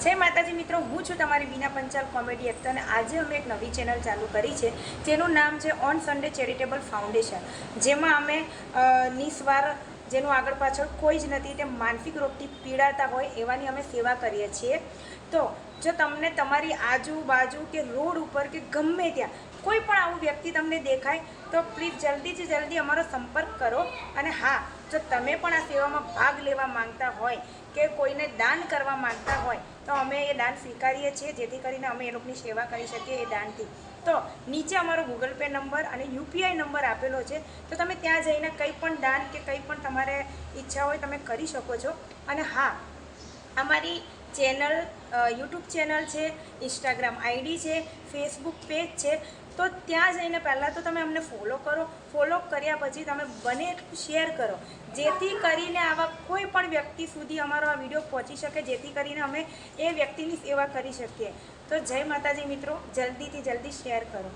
जय माताजी मित्रों, हूँ छूँ तमारी बीना पंचाल कॉमेडी एक्टर અને આજે અમે એક નવી ચેનલ ચાલુ કરી છે જેનું નામ છે ઓન સન્ડે ચેરિટેબલ ફાઉન્ડેશન, જેમાં અમે નિસ્વાર જેનું આગળ પાછળ કોઈ જ નથી તે માનસિક રોગથી પીડાતા હોય એવાની અમે સેવા કરીએ છીએ। તો જો તમને તમારી આજુબાજુ કે રોડ ઉપર કે ગમે ત્યાં કોઈ પણ આવું વ્યક્તિ તમને દેખાય તો પ્લીઝ જલ્દીથી જલ્દી અમારો સંપર્ક કરો। અને હા, જો તમે પણ આ સેવામાં ભાગ લેવા માંગતા હોય કે કોઈને દાન કરવા માંગતા હોય તો અમે એ દાન સ્વીકારીએ છીએ, જેથી કરીને અમે એ લોકોની સેવા કરી શકીએ એ દાનથી। તો નીચે અમારો ગૂગલ પે નંબર અને યુપીઆઈ નંબર આપેલો છે, તો તમે ત્યાં જઈને કંઈ પણ દાન કે કંઈ પણ તમારે ઈચ્છા હોય તમે કરી શકો છો। અને હા, અમારી ચેનલ યુટ્યુબ ચેનલ છે, ઇન્સ્ટાગ્રામ આઈડી છે, ફેસબુક પેજ છે, તો ત્યાં જઈને પહેલાં તો તમે અમને ફોલો કરો। ફોલો કર્યા પછી તમે બને એટલું શેર કરો, જેથી કરીને આવા કોઈ પણ વ્યક્તિ સુધી અમારો આ વિડીયો પહોંચી શકે, જેથી કરીને અમે એ વ્યક્તિની સેવા કરી શકીએ। તો જય માતાજી મિત્રો, જલ્દીથી જલ્દી શેર કરો।